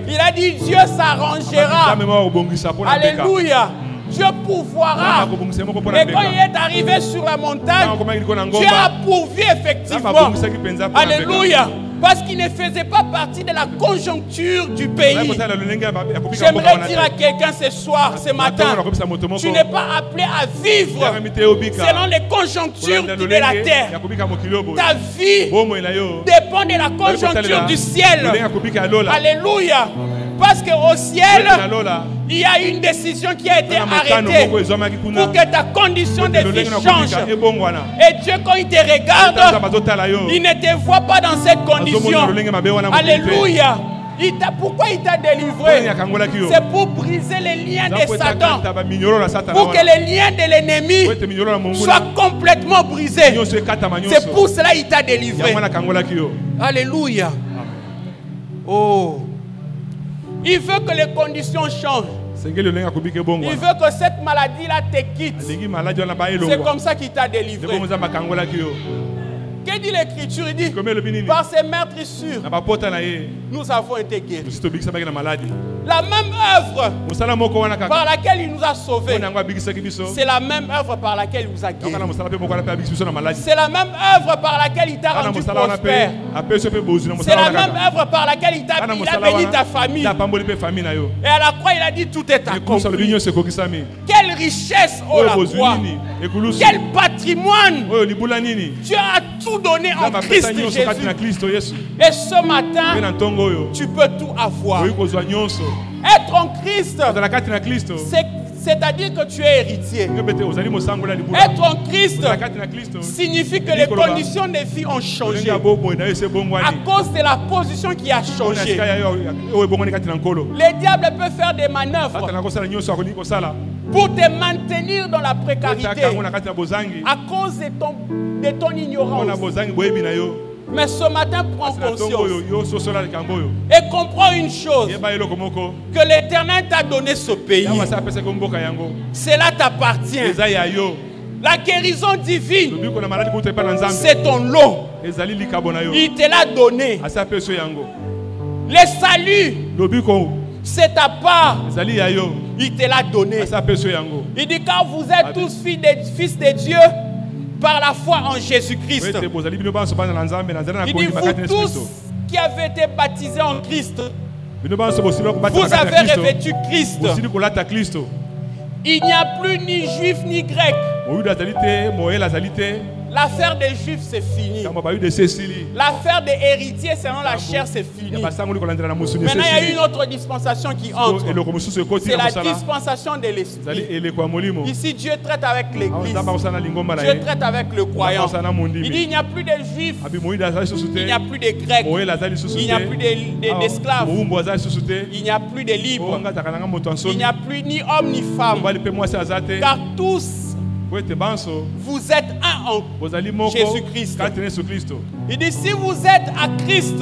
Speaker 1: il a dit, Dieu s'arrangera. Alléluia. Dieu pourvoira. Et quand il est arrivé sur la montagne, Dieu a pourvu effectivement. Alléluia. Parce qu'il ne faisait pas partie de la conjoncture du pays. J'aimerais dire à quelqu'un ce soir, ce matin, tu n'es pas appelé à vivre selon les conjonctures de la terre. Ta vie dépend de la conjoncture du ciel. Alléluia. Parce qu'au ciel, il y a une décision qui a été arrêtée pour que ta condition de vie change. Et Dieu, quand il te regarde, il ne te voit pas dans cette condition. Alléluia. Pourquoi il t'a délivré? C'est pour briser les liens de Satan. Pour que les liens de l'ennemi soient complètement brisés. C'est pour cela qu'il t'a délivré. Alléluia. Oh. Il veut que les conditions changent. Il veut que cette maladie-là te quitte. C'est comme ça qu'il t'a délivré. Que dit l'Écriture? Il dit, par ses meurtrissures, nous avons été guéris. La même œuvre par laquelle il nous a sauvés, c'est la même œuvre par laquelle il nous a guéris. C'est la même œuvre par laquelle il t'a rendu prospère. C'est la même œuvre par laquelle il a béni ta famille. Et à la croix, il a dit, tout est accompli. Quelle richesse, oh la croix! Quel patrimoine! Dieu a tout donné en Christ Jésus. Et ce matin, tu peux tout avoir. Être en Christ, c'est-à-dire que tu es héritier. Être en Christ signifie que les conditions de vie ont changé à cause de la position qui a changé. Les diables peuvent faire des manœuvres pour te maintenir dans la précarité à cause de ton ignorance. Mais ce matin, prends conscience et comprends une chose, que l'Éternel t'a donné ce pays. Cela t'appartient. La guérison divine, c'est ton lot. Il te l'a donné. Le salut, c'est ta part. Il te l'a donné. Il dit, car vous êtes tous fils de Dieu par la foi en Jésus-Christ. Il dit, vous tous qui avez été baptisés en Christ, vous avez revêtu Christ. Il n'y a plus ni juif ni grec. L'affaire des juifs, c'est fini. L'affaire des héritiers selon la chair, c'est fini. Maintenant, il y a une autre dispensation qui entre. C'est la dispensation de l'Esprit. Ici, Dieu traite avec l'Église. Dieu traite avec le croyant. Il dit, il n'y a plus de juifs. Il n'y a plus de grecs. Il n'y a plus d'esclaves. Il n'y a plus de libres. Il n'y a plus ni homme ni femme. Car tous vous êtes un en Jésus-Christ. Il dit, si vous êtes à Christ,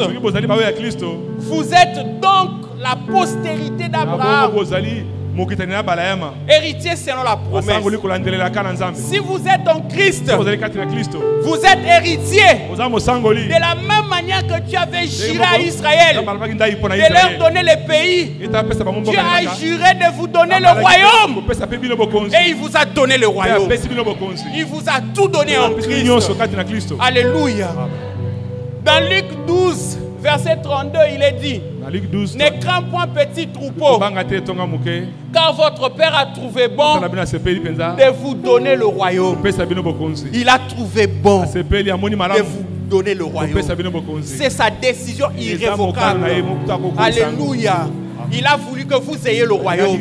Speaker 1: vous êtes donc la postérité d'Abraham, héritier selon la promesse. Si vous êtes en Christ, vous êtes héritier. De la même manière que tu avais juré à Israël de leur donner le pays, Dieu a juré de vous donner le royaume. Et il vous a donné le royaume. Il vous a tout donné en Christ. Alléluia. Dans Luc 12, verset 32, il est dit, ne crains point petit troupeau, car votre Père a trouvé bon de vous donner le royaume. Il a trouvé bon de vous donner le royaume. C'est sa décision irrévocable. Alléluia. Il a voulu que vous ayez le royaume.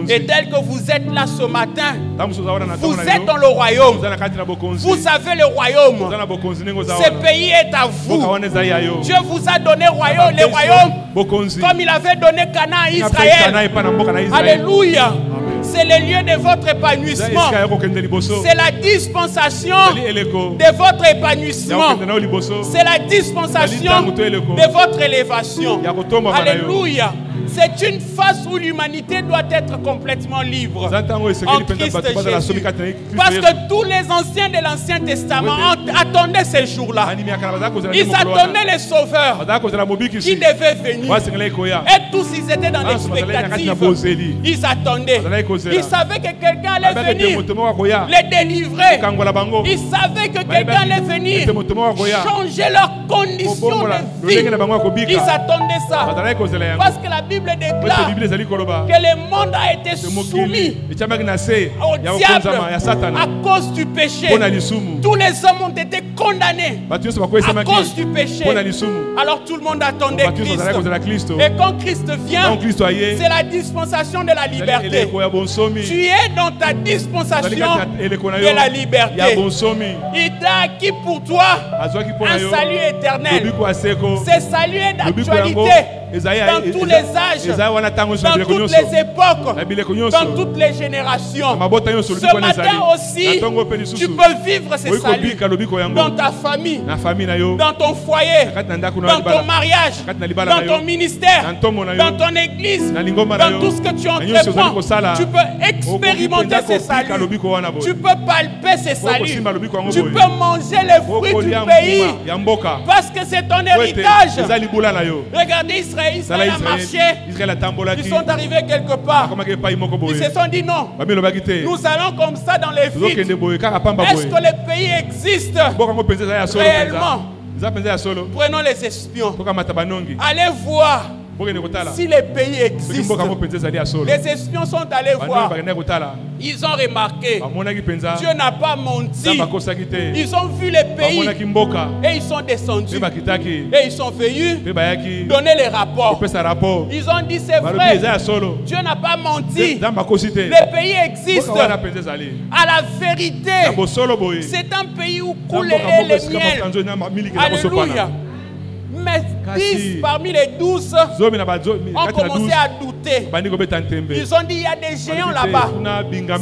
Speaker 1: Et tel que vous êtes là ce matin, vous êtes dans le royaume. Vous avez le royaume. Ce pays est à vous. Dieu vous a donné le royaume comme il avait donné Canaan à Israël. Alléluia. C'est le lieu de votre épanouissement. C'est la dispensation de votre épanouissement. C'est la dispensation de votre élévation. Alléluia. C'est une phase où l'humanité doit être complètement libre en Christ Jésus. Parce que tous les anciens de l'Ancien Testament attendaient ces jours-là. Ils attendaient les sauveurs qui devaient venir. Et tous ils étaient dans l'expectative. Ils attendaient. Ils savaient que quelqu'un allait venir les délivrer. Ils savaient que quelqu'un allait venir changer leurs conditions de vie. Ils attendaient ça. Parce que la Bible déclare que le monde a été soumis au diable à cause du péché. Tous les hommes ont été condamnés à cause du péché. Alors tout le monde attendait Christ. Et quand Christ vient, c'est la dispensation de la liberté. Tu es dans ta dispensation de la liberté. Il t'a acquis pour toi un salut éternel. Ce salut est d'actualité dans tous les âges, dans toutes les époques, dans toutes les générations. Ce matin aussi, tu peux vivre ces saluts dans ta famille, dans ton foyer, dans ton mariage, dans ton ministère, dans ton église, dans tout ce que tu entreprends. Tu peux expérimenter ces saluts. Tu peux palper ces saluts. Tu peux manger les fruits du pays parce que c'est ton héritage. Regardez Israël. Israël a marché. Ils sont arrivés quelque part. Ils se sont dit non. Nous allons comme ça dans les villes. Est-ce que le pays existe réellement? Prenons les espions. Allez voir si le pays existe. Les espions sont allés voir. Ils ont remarqué. Dieu n'a pas menti. Ils ont vu le pays et ils sont descendus. Et ils sont venus donner les rapports. Ils ont dit c'est vrai. Dieu n'a pas menti. Le pays existe. À la vérité, c'est un pays où coule le lait et le miel. Alléluia. Mais 10 parmi les 12 ont commencé à douter. Ils ont dit il y a des géants là-bas.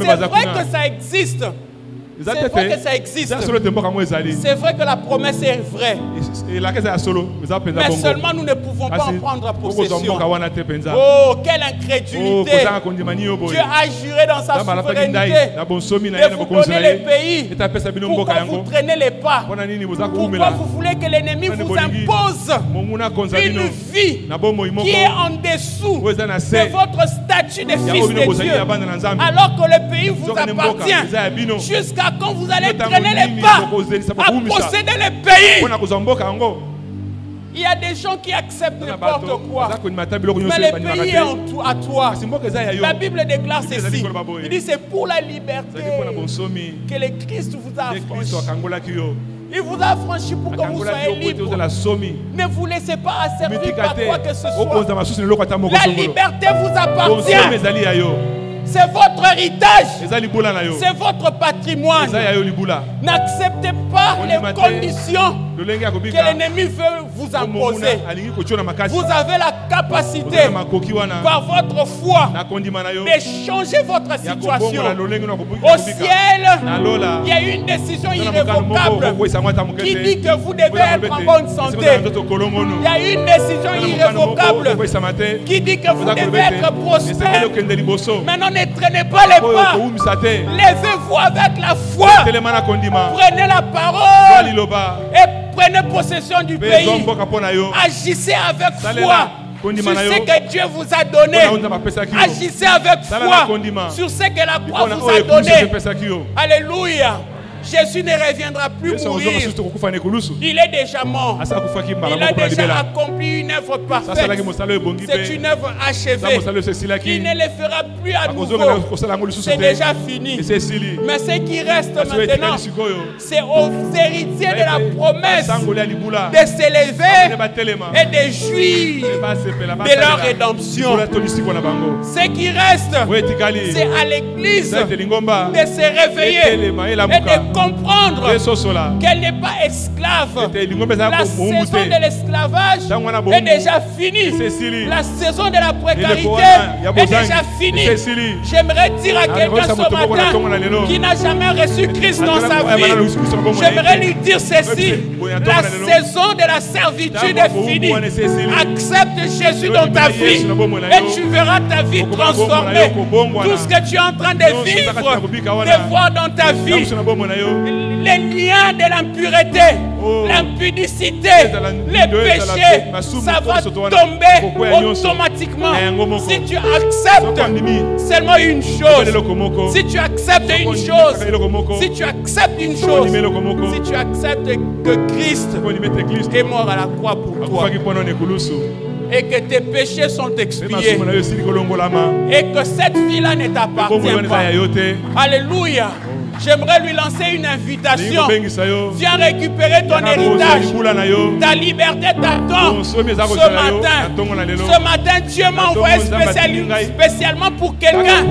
Speaker 1: C'est vrai que ça existe. C'est vrai que ça existe. C'est vrai que la promesse est vraie. Mais seulement nous ne pouvons pas en prendre possession. Oh, quelle incrédulité. Dieu a juré dans sa souveraineté de vous donner le pays. Pourquoi vous traînez les pas? Pourquoi vous voulez que l'ennemi vous impose une vie qui est en dessous de votre statut de fils de Dieu, alors que le pays vous appartient jusqu'à quand vous allez traîner les pas à posséder le pays? Il y a des gens qui acceptent n'importe quoi. Mais le pays est à toi. La Bible déclare ceci. Il dit c'est pour la liberté que le Christ vous a affranchi. Il vous a affranchi pour que vous soyez libre. Ne vous laissez pas asservir par quoi que ce soit. La liberté vous appartient. C'est votre héritage. C'est votre patrimoine. N'acceptez pas les conditions
Speaker 2: que l'ennemi veut vous imposer. Vous avez la capacité, par votre foi, de changer votre situation. Au ciel, il y a une décision irrévocable qui dit que vous devez être en bonne santé. Il y a une décision irrévocable qui dit que vous devez être prospère. Maintenant, ne traînez pas les pas. Levez-vous avec la foi. Prenez la parole et prenez possession du pays. Agissez avec foi sur ce que Dieu vous a donné. Agissez avec foi sur ce que la croix vous a donné. Alléluia. Jésus ne reviendra plus mourir. Il est déjà mort. Il a déjà accompli une œuvre parfaite. C'est une œuvre achevée. Il ne le fera plus à nouveau. C'est déjà fini. Mais ce qui reste maintenant, c'est aux héritiers de la promesse de s'élever et de jouir de leur rédemption. Ce qui reste, c'est à l'Église de se réveiller et de comprendre qu'elle n'est pas esclave. La saison de l'esclavage est déjà finie. La saison de la précarité est déjà finie. J'aimerais dire à quelqu'un ce matin qui n'a jamais reçu Christ dans sa vie, j'aimerais lui dire ceci: la saison de la servitude est finie. Accepte Jésus dans ta vie et tu verras ta vie transformée. Tout ce que tu es en train de vivre, de voir dans ta vie, les liens de l'impureté, l'impudicité, les péchés, ça va tomber automatiquement. Si tu acceptes seulement une chose, si tu acceptes une chose, si tu acceptes une chose, si tu acceptes que Christ est mort à la croix pour toi et que tes péchés sont expiés et que cette vie-là ne t'appartient pas. Alléluia. J'aimerais lui lancer une invitation. Viens récupérer ton héritage. Ta liberté t'attend ce matin. Ce matin, Dieu m'a envoyé spécialement pour quelqu'un,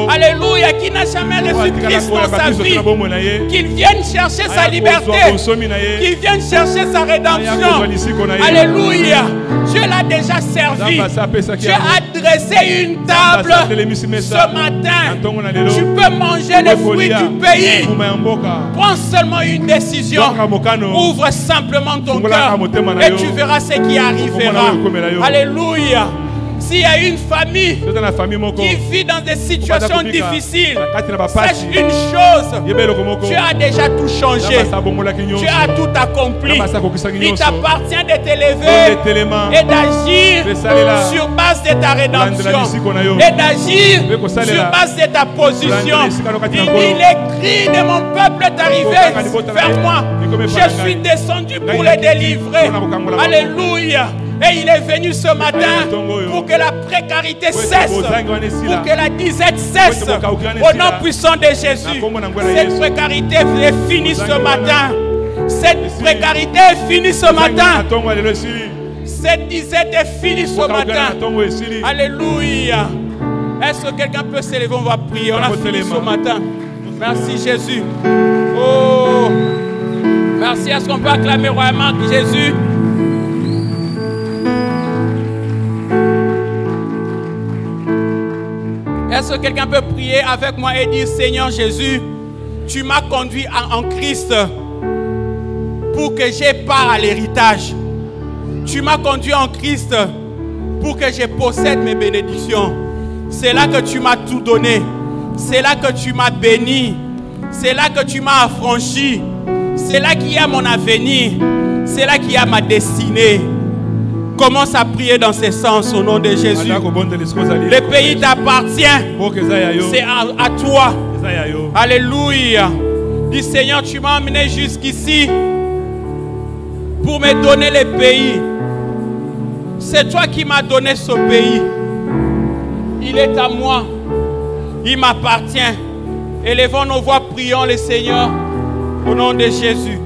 Speaker 2: alléluia, qui n'a jamais reçu Christ dans sa vie. Qu'il vienne chercher sa liberté. Qu'il vienne chercher sa rédemption. Alléluia. Dieu l'a déjà servi. Dieu a dressé une table ce matin. Tu peux manger les fruits du pays. Prends seulement une décision. Ouvre simplement ton cœur et tu verras ce qui arrivera. Alléluia. S'il y a une famille qui vit dans des situations difficiles, sache une chose: Dieu a déjà tout changé. Dieu a tout accompli. Il t'appartient de t'élever et d'agir sur base de ta rédemption et d'agir sur base de ta position. Il dit: les cris de mon peuple est arrivé vers moi. Je suis descendu pour les délivrer. Alléluia. Et il est venu ce matin pour que la précarité cesse, pour que la disette cesse, au nom puissant de Jésus. Cette précarité est finie ce matin. Cette précarité est finie ce matin. Cette disette est finie ce matin. Alléluia. Est-ce que quelqu'un peut s'élever? On va prier. On a fini ce matin. Merci Jésus. Oh, merci. Est-ce qu'on peut acclamer royalement Jésus? Est-ce que quelqu'un peut prier avec moi et dire: Seigneur Jésus, tu m'as conduit en Christ pour que j'aie part à l'héritage. Tu m'as conduit en Christ pour que je possède mes bénédictions. C'est là que tu m'as tout donné. C'est là que tu m'as béni. C'est là que tu m'as affranchi. C'est là qu'il y a mon avenir. C'est là qu'il y a ma destinée. Commence à prier dans ce sens au nom de Jésus. Le pays t'appartient. C'est à toi. Alléluia. Dis: Seigneur, tu m'as emmené jusqu'ici pour me donner le pays. C'est toi qui m'as donné ce pays. Il est à moi. Il m'appartient. Élevons nos voix, prions le Seigneur au nom de Jésus.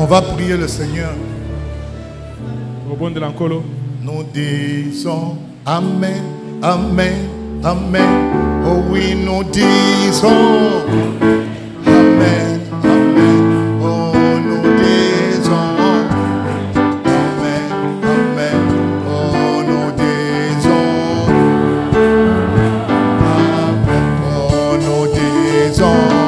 Speaker 3: On va prier le Seigneur. Nous disons Amen, Amen, Amen. Oh oui, nous disons Amen, Amen. Oh, nous disons Amen, Amen. Oh, nous disons Amen. Oh, nous disons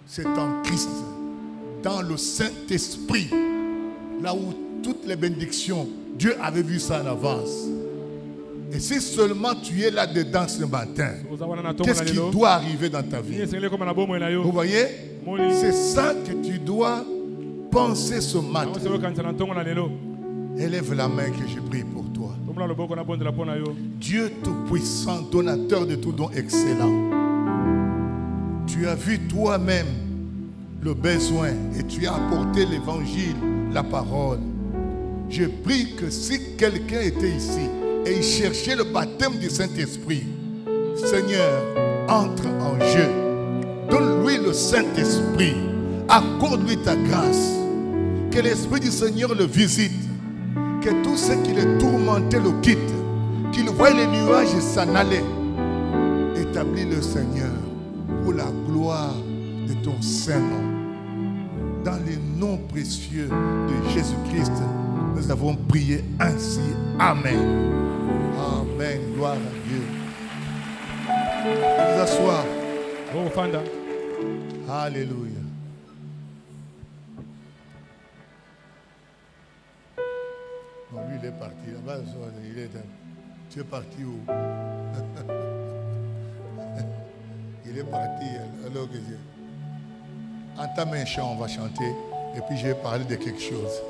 Speaker 3: c'est en Christ, dans le Saint-Esprit, là où toutes les bénédictions, Dieu avait vu ça en avance. Et si seulement tu es là-dedans ce matin, qu'est-ce qui doit arriver dans ta vie? Vous voyez? C'est ça que tu dois penser ce matin. Élève la main que je prie pour toi. Dieu Tout-Puissant, donateur de tout don excellent. Tu as vu toi-même le besoin et tu as apporté l'évangile, la parole. Je prie que si quelqu'un était ici et il cherchait le baptême du Saint-Esprit, Seigneur, entre en jeu. Donne-lui le Saint-Esprit. Accorde-lui ta grâce. Que l'Esprit du Seigneur le visite. Que tout ce qui le tourmentait le quitte. Qu'il voie les nuages s'en aller. Établis le Seigneur pour la gloire de ton Saint-Nom. Dans les noms précieux de Jésus-Christ, nous avons prié ainsi. Amen. Amen. Gloire à Dieu. Vous asseoir. Alléluia. Non, lui, il est parti. Là-bas, tu es parti où? Il est parti. Alors que entame un chant, on va chanter. Et puis je vais parler de quelque chose.